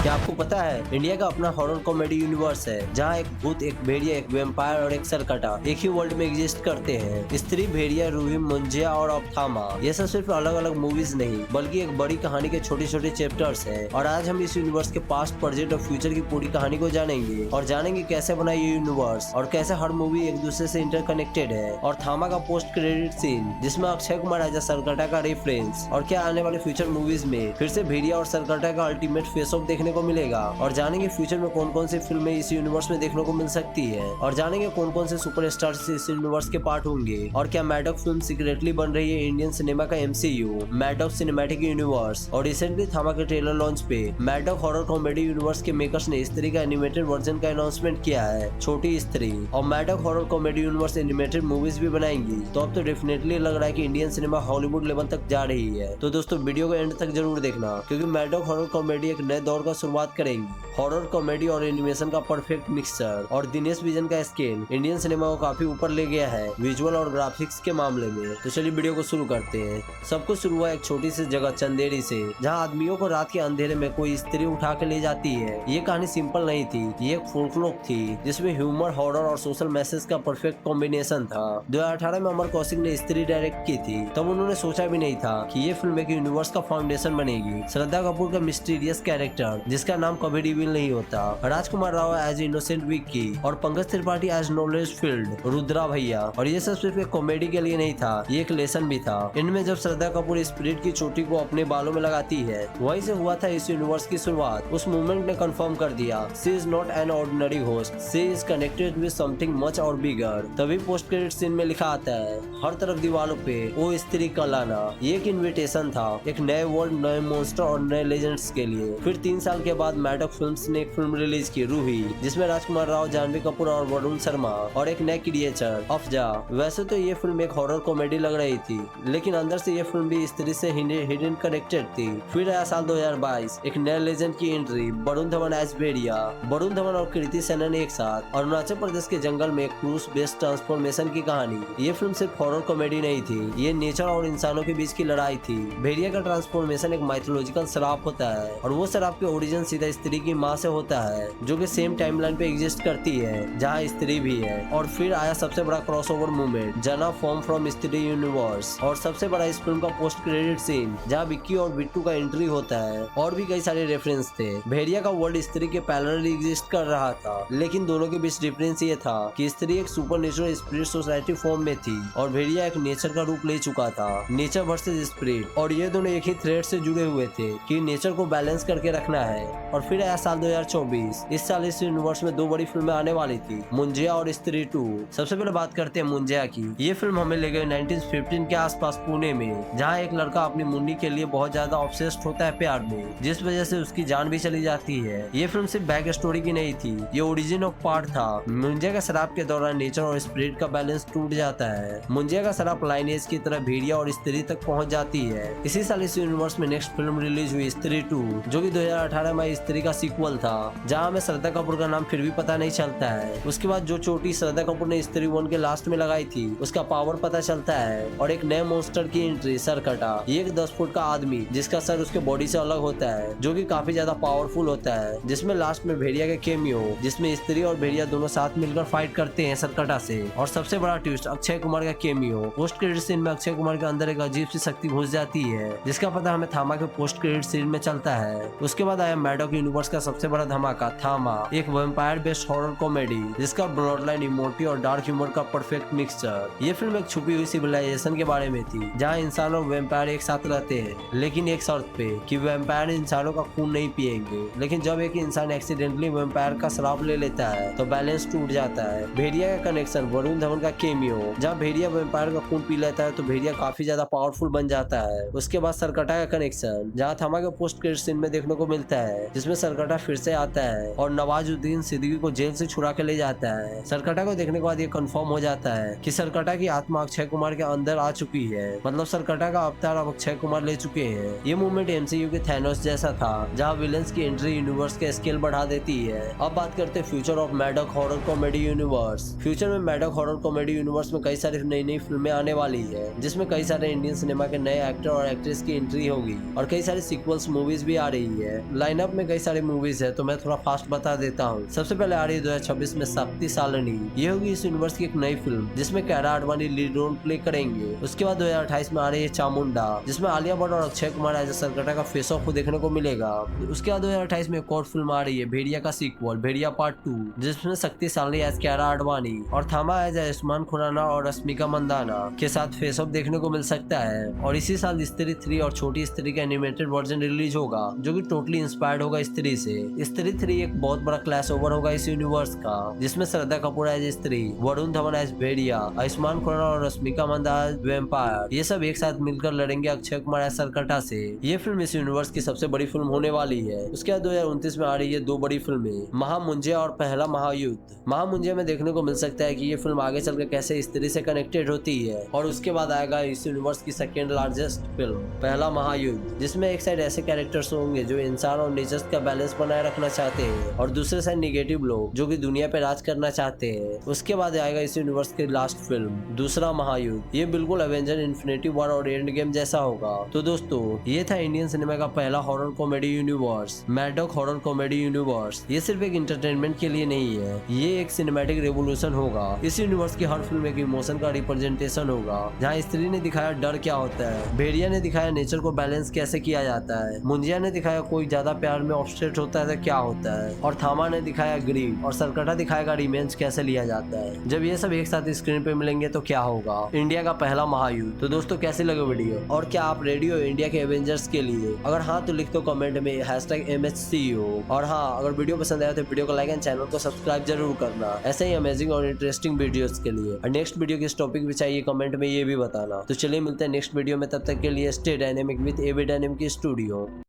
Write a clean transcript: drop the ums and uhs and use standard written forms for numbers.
क्या आपको पता है इंडिया का अपना हॉरर कॉमेडी यूनिवर्स है जहाँ एक भूत, एक भेड़िया, एक वेम्पायर और एक सरकटा एक ही वर्ल्ड में एग्जिस्ट करते हैं। स्त्री, भेड़िया, रूही, मुंजिया और अप्थामा, ये सब सिर्फ अलग अलग मूवीज नहीं बल्कि एक बड़ी कहानी के छोटे छोटे चैप्टर्स हैं। और आज हम इस यूनिवर्स के पास्ट, प्रेजेंट और फ्यूचर की पूरी कहानी को जानेंगे और जानेंगे कैसे बना ये यूनिवर्स और कैसे हर मूवी एक दूसरे से इंटरकनेक्टेड है। और थामा का पोस्ट क्रेडिट सीन जिसमें अक्षय कुमार एज सरकटा का रेफरेंस, और क्या आने वाले फ्यूचर मूवीज में फिर से भेड़िया और सरकटा का अल्टीमेट फेस ऑफ देखने को मिलेगा। और जानेंगे फ्यूचर में कौन कौन सी फिल्में इस यूनिवर्स में देखने को मिल सकती है और जानेंगे कौन कौन से सुपरस्टार्स इस यूनिवर्स के पार्ट होंगे। और क्या मैडॉक फिल्म सीक्रेटली बन रही है इंडियन सिनेमा का MCU, मैडॉक सिनेमैटिक यूनिवर्स। और रिसेंटली थामा के ट्रेलर लॉन्च पे मैडॉक हॉरर कॉमेडी यूनिवर्स के मेकर्स ने स्त्री का एनिमेटेड वर्जन का अनाउंसमेंट किया है, छोटी स्त्री। और Maddock horror comedy universe animated movies भी बनाएंगी, तो अब तो डेफिनेटली लग रहा है कि इंडियन सिनेमा हॉलीवुड लेवल तक जा रही है। तो दोस्तों वीडियो को एंड तक जरूर देखना, क्योंकि मैडॉक हॉरर कॉमेडी एक नए दौर का शुरुआत करेंगी। हॉरर कॉमेडी और एनिमेशन का परफेक्ट मिक्सचर और दिनेश विजन का स्केल इंडियन सिनेमा को काफी ऊपर ले गया है विजुअल और ग्राफिक्स के मामले में। तो चलिए वीडियो को शुरू करते हैं। सब कुछ शुरू हुआ एक छोटी सी जगह चंदेरी से, जहां आदमियों को रात के अंधेरे में कोई स्त्री उठा के ले जाती है। ये कहानी सिंपल नहीं थी, ये एक फोल्कलोर थी जिसमें ह्यूमर, हॉरर और सोशल मैसेज का परफेक्ट कॉम्बिनेशन था। 2018 में अमर कौशिक ने स्त्री डायरेक्ट की थी, तब उन्होंने सोचा भी नहीं था कि ये फिल्म एक यूनिवर्स का फाउंडेशन बनेगी। श्रद्धा कपूर का मिस्टीरियस कैरेक्टर जिसका नाम कभी रिवील नहीं होता, राजकुमार राव एज इनोसेंट विक्की और Pankaj Tripathi as knowledge field Rudra भैया। और ये सब सिर्फ एक कॉमेडी के लिए नहीं था, ये एक लेसन भी था। इनमें जब श्रद्धा कपूर स्पिरिट की चोटी को अपने बालों में लगाती है, वहीं से हुआ था इस यूनिवर्स की शुरुआत। उस मूवमेंट ने कंफर्म कर दिया, she is not an ordinary host, she is connected with something much और बिगर। तभी पोस्ट क्रेडिट सीन में लिखा आता है, हर तरफ दीवारों पे ओ स्त्री का लाना। ये एक इन्विटेशन था एक नए वर्ल्ड, नए मॉन्स्टर और नए लेजेंड्स के लिए। फिर 3 साल के बाद मैडॉक फिल्म्स ने एक फिल्म रिलीज की, रूही, जिसमें राजकुमार राव, जानवी कपूर और वरुण शर्मा और एक नए क्रिएचर अफजा। वैसे तो ये फिल्म एक हॉरर कॉमेडी लग रही थी, लेकिन अंदर से ये फिल्म भी स्त्री से हिडन कनेक्टेड थी। फिर आया साल 2022, एक नए लेजेंड की एंट्री, वरुण धवन एज भेड़िया। वरुण धवन और कृति सेनन एक साथ अरुणाचल प्रदेश के जंगल में एक क्रूज बेस्ड ट्रांसफॉर्मेशन की कहानी। ये फिल्म सिर्फ हॉरर कॉमेडी नहीं थी, ये नेचर और इंसानों के बीच की लड़ाई थी। भेड़िया का ट्रांसफॉर्मेशन एक माइथोलॉजिकल श्राप होता है, और वो श्राप के ओरिजिन सीधा स्त्री की माँ से होता है, जो कि सेम टाइमलाइन पे एग्जिस्ट करती है जहाँ स्त्री भी है। और फिर आया सबसे बड़ा क्रॉसओवर मूवमेंट, जना फॉर्म फ्रॉम स्त्री यूनिवर्स। और सबसे बड़ा इस फिल्म का पोस्ट क्रेडिट सीन, जहाँ विक्की और बिट्टू का एंट्री होता है। और भी कई सारे रेफरेंस थे। भेड़िया का वर्ल्ड स्त्री के पैरेलल एग्जिस्ट कर रहा था, लेकिन दोनों के बीच डिफरेंस ये था कि स्त्री एक सुपरनेचुरल स्पिरिट सोसाइटी फॉर्म में थी और भेड़िया एक नेचर का रूप ले चुका था, नेचर वर्सेस स्पिरिट। और ये दोनों एक ही थ्रेड से जुड़े हुए थे कि नेचर को बैलेंस करके रखना है। और फिर आया साल 2024। इस साल इस यूनिवर्स में 2 बड़ी फिल्में आने वाली थी, मुंजिया और स्त्री 2। सबसे पहले बात करते हैं मुंजिया की। ये फिल्म हमें ले गई 1915 के आसपास पुणे में, जहाँ एक लड़का अपनी मुन्नी के लिए बहुत ज्यादा ऑब्सेस्ड होता है प्यार में, जिस वजह से उसकी जान भी चली जाती है। ये फिल्म सिर्फ बैक स्टोरी की नहीं थी, ये ओरिजिन ऑफ पार्ट था। मुंजिया का शराब के दौरान नेचर और स्पिरिट का बैलेंस टूट जाता है। मुंजिया का शराब लाइनेज की तरह भेड़िया और स्त्री तक पहुँच जाती है। इसी साल इस यूनिवर्स में नेक्स्ट फिल्म रिलीज हुई, स्त्री 2, जो कि 2018 में स्त्री का सीक्वल था, जहाँ हमें श्रद्धा कपूर का नाम फिर भी पता नहीं चलता है। उसके बाद जो चोटी श्रद्धा कपूर ने स्त्री 1 के लास्ट में लगाई थी, उसका पावर पता चलता है। और एक नए मॉन्स्टर की एंट्री, सरकटा। ये एक 10 फुट का आदमी जिसका सर उसके बॉडी से अलग होता है, जो कि काफी ज्यादा पावरफुल होता है। जिसमें लास्ट में भेड़िया के केमियो, जिसमें स्त्री और भेड़िया दोनों साथ मिलकर फाइट करते हैं सरकटा से। और सबसे बड़ा ट्विस्ट, अक्षय कुमार का केमियो। पोस्ट क्रेडिट सीन में अक्षय कुमार के अंदर एक अजीब सी शक्ति घुस जाती है, जिसका पता हमें थामा के पोस्ट क्रेडिट सीन में चलता है। उसके बाद आया मैडॉक यूनिवर्स का सबसे बड़ा धमाका, थामा, एक वैम्पायर बेस्ड हॉरर कॉमेडी जिसका ब्लड लाइन, इमोटी और डार्क ह्यूमर का परफेक्ट मिक्सचर। ये फिल्म एक छुपी हुई सिविलाइजेशन के बारे में थी, जहाँ इंसान और वैम्पायर एक साथ रहते हैं, लेकिन एक शर्त पे कि वैम्पायर इंसानों का खून नहीं पिएंगे। लेकिन जब एक इंसान एक्सीडेंटली वैम्पायर का श्राप ले लेता है, तो बैलेंस टूट जाता है। भेड़िया का कनेक्शन, वरुण धवन का केमियो, जहाँ भेड़िया वैम्पायर का खून पी लेता है तो भेड़िया काफी ज्यादा पावरफुल बन जाता है। उसके बाद सरकटा का कनेक्शन, जहाँ थामा के पोस्ट क्रेडिट सीन में देखने को मिलता है, जिसमें सरकटा फिर से आता है और नवाजुद्दीन सिद्दीकी को जेल से छुड़ा के ले जाता है। सरकटा को देखने के बाद ये कंफर्म हो जाता है कि सरकटा की आत्मा अक्षय कुमार के अंदर आ चुकी है, मतलब सरकटा का अवतार अब अक्षय कुमार ले चुके हैं। ये मूवमेंट MCU के थैनोस जैसा था, जहाँ विलेंस की एंट्री यूनिवर्स के स्केल बढ़ा देती है। अब बात करते हैं future of Maddock horror comedy universe. Future में मैडॉक हॉरर कॉमेडी यूनिवर्स में कई सारी नई फिल्में आने वाली है, जिसमें कई सारे इंडियन सिनेमा के नए एक्टर और एक्ट्रेस की एंट्री होगी और कई सारी सीक्वल्स मूवीज भी आ रही है। लाइन लाइनअप में कई सारी मूवीज है, तो मैं थोड़ा फास्ट बता देता हूँ। सबसे पहले आ रही है 2026 में शक्तिशालिनी। ये होगी इस यूनिवर्स की एक नई फिल्म जिसमें Kiara Advani lead role play करेंगे। उसके बाद 2028 में आ रही है चामुंडा, जिसमें आलिया भट्ट और अक्षय कुमार एज सरकटा का फेस ऑफ देखने को मिलेगा। उसके बाद 2028 में एक और फिल्म आ रही है भेड़िया का सीक्वल भेड़िया पार्ट 2, जिसमें शक्तिशालिनी एज कियारा आडवाणी और थामा एज आयुष्मान खुराना और रश्मिका मंदाना के साथ फेस ऑफ देखने को मिल सकता है। और इसी साल स्त्री 3 और छोटी स्त्री का एनिमेटेड वर्जन रिलीज होगा, जो कि टोटली इंस्पायर्ड होगा स्त्री से। स्त्री 3 एक बहुत बड़ा क्लैश ओवर होगा इस यूनिवर्स का, जिसमें श्रद्धा कपूर एज स्त्री, वरुण धवन एज भेड़िया, आयुष्मान खुराना और रश्मिका मंदाना एज वैम्पायर, ये सब एक साथ मिलकर लड़ेंगे अक्षय कुमार एज सरकटा से। ये फिल्म इस यूनिवर्स की सबसे बड़ी फिल्म होने वाली है। उसके बाद 2029 में आ रही है दो बड़ी फिल्में, महामुंजिया और पहला महायुद्ध। महामुंजिया में देखने को मिल सकता है कि ये फिल्म आगे चलकर कैसे स्त्री से कनेक्टेड होती है। और उसके बाद आएगा इस यूनिवर्स की सेकेंड लार्जेस्ट फिल्म पहला महायुद्ध, जिसमें एक साइड ऐसे कैरेक्टर्स होंगे जो इंसान और नेचर का बैलेंस बनाए रखना चाहते हैं, और दूसरे साइड निगेटिव लोग जो कि दुनिया पे राज करना चाहते हैं। उसके बाद आएगा इस यूनिवर्स की लास्ट फिल्म दूसरा महायुद्ध। ये बिल्कुल एवेंजर इन्फिनिटी वॉर और एंड गेम जैसा होगा। तो दोस्तों, ये था इंडियन सिनेमा का पहला horror comedy universe, mad dog horror comedy universe. ये सिर्फ एक एंटरटेनमेंट के लिए नहीं है, ये एक सिनेमैटिक रेवोल्यूशन होगा। इस यूनिवर्स की हर फिल्म एक इमोशन का रिप्रेजेंटेशन होगा, जहाँ स्त्री ने दिखाया डर क्या होता है, भेड़िया ने दिखाया नेचर को बैलेंस कैसे किया जाता है, मुंजिया ने दिखाया कोई ज्यादा प्यार में ऑब्सेस्ड होता है तो क्या होता है, और थामा ने दिखाया ग्रीड, और सरकटा दिखाएगा रिवेंज कैसे लिया जाता है। जब ये सब एक साथ स्क्रीन पे मिलेंगे तो क्या होगा, इंडिया का पहला महायुद्ध। तो दोस्तों, कैसे लगे वीडियो, और क्या आप रेडी हो इंडिया के एवेंजर्स के लिए? अगर हाँ तो लिख दो कमेंट में #MHCO। और हाँ, अगर वीडियो पसंद आया तो वीडियो को लाइक एंड चैनल को सब्सक्राइब जरूर करना, ऐसे ही अमेजिंग और इंटरेस्टिंग वीडियोस के लिए। और नेक्स्ट वीडियो किस टॉपिक पे चाहिए कमेंट में ये भी बताना। तो चलिए मिलते हैं नेक्स्ट वीडियो में, तब तक के लिए stay dynamic with AB dynamic studio.